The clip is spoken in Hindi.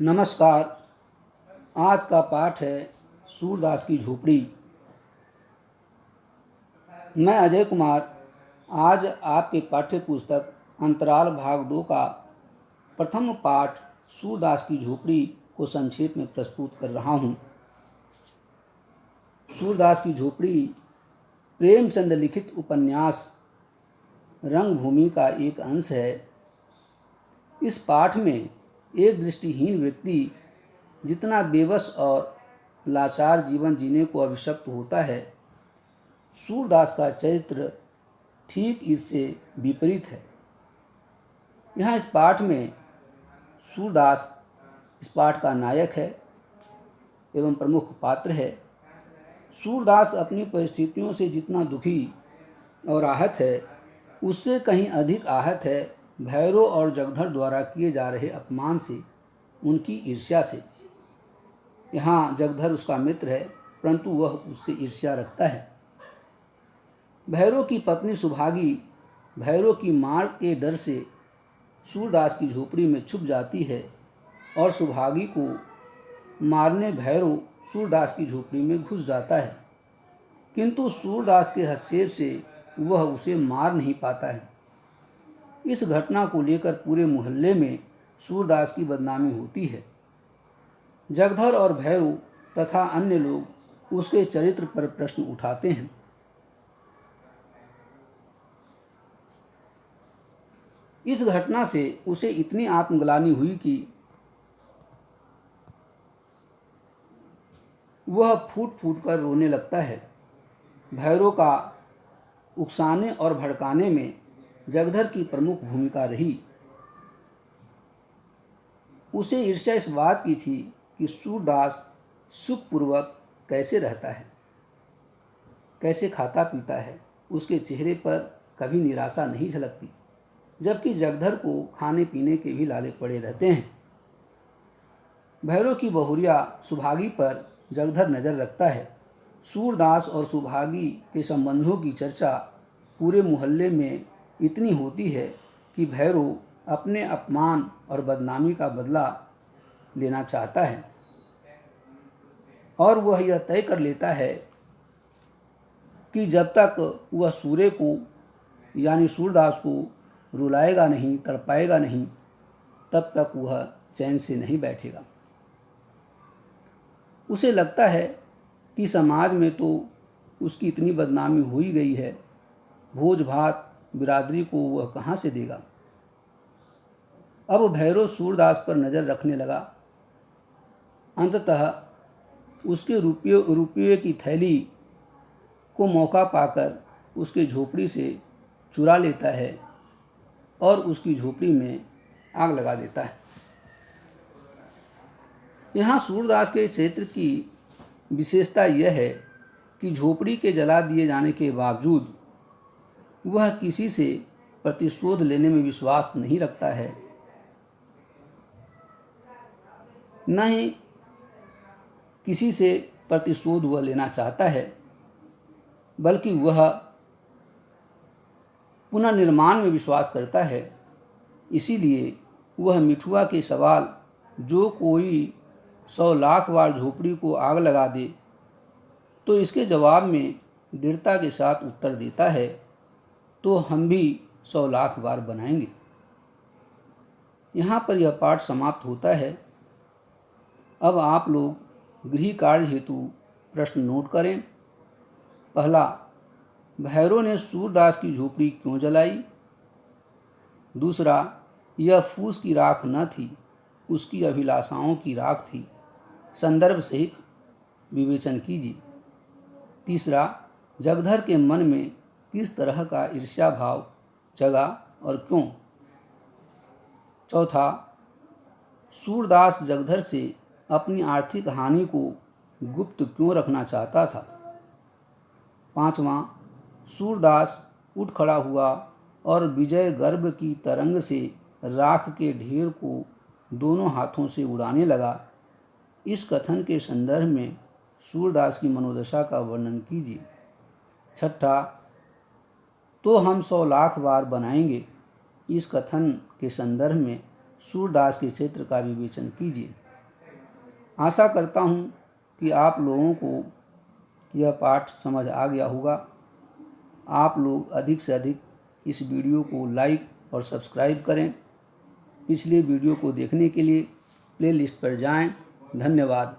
नमस्कार। आज का पाठ है सूरदास की झोपड़ी। मैं अजय कुमार आज आपके पाठ्य पुस्तक अंतराल भाग 2 का प्रथम पाठ सूरदास की झोपड़ी को संक्षेप में प्रस्तुत कर रहा हूँ। सूरदास की झोपड़ी प्रेमचंद लिखित उपन्यास रंगभूमि का एक अंश है। इस पाठ में एक दृष्टिहीन व्यक्ति जितना बेबस और लाचार जीवन जीने को अभिशप्त होता है, सूरदास का चरित्र ठीक इससे विपरीत है। यहाँ इस पाठ में सूरदास इस पाठ का नायक है एवं प्रमुख पात्र है। सूरदास अपनी परिस्थितियों से जितना दुखी और आहत है, उससे कहीं अधिक आहत है भैरव और जगधर द्वारा किए जा रहे अपमान से, उनकी ईर्ष्या से। यहाँ जगधर उसका मित्र है, परंतु वह उससे ईर्ष्या रखता है। भैरव की पत्नी सुभागी भैरव की मार के डर से सूरदास की झोपड़ी में छुप जाती है और सुभागी को मारने भैरव सूरदास की झोपड़ी में घुस जाता है, किंतु सूरदास के हस्तक्षेप से वह उसे मार नहीं पाता है। इस घटना को लेकर पूरे मोहल्ले में सूरदास की बदनामी होती है। जगधर और भैरव तथा अन्य लोग उसके चरित्र पर प्रश्न उठाते हैं। इस घटना से उसे इतनी आत्मग्लानि हुई कि वह फूट फूट कर रोने लगता है। भैरव का उकसाने और भड़काने में जगधर की प्रमुख भूमिका रही। उसे ईर्ष्या इस बात की थी कि सूरदास सुखपूर्वक कैसे रहता है, कैसे खाता पीता है। उसके चेहरे पर कभी निराशा नहीं झलकती, जबकि जगधर को खाने पीने के भी लाले पड़े रहते हैं। भैरव की बहुरिया सुभागी पर जगधर नज़र रखता है। सूरदास और सुभागी के संबंधों की चर्चा पूरे मोहल्ले में इतनी होती है कि भैरव अपने अपमान और बदनामी का बदला लेना चाहता है और वह यह तय कर लेता है कि जब तक वह सूर्य को यानी सूरदास को रुलाएगा नहीं, तड़पाएगा नहीं, तब तक वह चैन से नहीं बैठेगा। उसे लगता है कि समाज में तो उसकी इतनी बदनामी हो ही गई है, भोज भात बिरादरी को वह कहाँ से देगा। अब भैरव सूरदास पर नज़र रखने लगा। अंततः उसके रुपये की थैली को मौका पाकर उसके झोपड़ी से चुरा लेता है और उसकी झोपड़ी में आग लगा देता है। यहाँ सूरदास के चरित्र की विशेषता यह है कि झोपड़ी के जला दिए जाने के बावजूद वह किसी से प्रतिशोध लेने में विश्वास नहीं रखता है, न ही किसी से प्रतिशोध वह लेना चाहता है, बल्कि वह पुनर्निर्माण में विश्वास करता है। इसीलिए वह मिठुआ के सवाल, जो कोई 100 लाख बार झोपड़ी को आग लगा दे, तो इसके जवाब में दृढ़ता के साथ उत्तर देता है, तो हम भी 100 लाख बार बनाएंगे। यहाँ पर यह पाठ समाप्त होता है। अब आप लोग गृह कार्य हेतु प्रश्न नोट करें। पहला, भैरव ने सूरदास की झोपड़ी क्यों जलाई? दूसरा, यह फूस की राख न थी, उसकी अभिलाषाओं की राख थी। संदर्भ सहित विवेचन कीजिए। तीसरा, जगधर के मन में किस तरह का ईर्ष्या भाव जगा और क्यों? चौथा, सूरदास जगधर से अपनी आर्थिक हानि को गुप्त क्यों रखना चाहता था? पांचवा, सूरदास उठ खड़ा हुआ और विजय गर्भ की तरंग से राख के ढेर को दोनों हाथों से उड़ाने लगा। इस कथन के संदर्भ में सूरदास की मनोदशा का वर्णन कीजिए। छठा, तो हम 100 लाख बार बनाएंगे। इस कथन के संदर्भ में सूरदास के चरित्र का विवेचन कीजिए। आशा करता हूँ कि आप लोगों को यह पाठ समझ आ गया होगा। आप लोग अधिक से अधिक इस वीडियो को लाइक और सब्सक्राइब करें। पिछले वीडियो को देखने के लिए प्लेलिस्ट पर जाएं। धन्यवाद।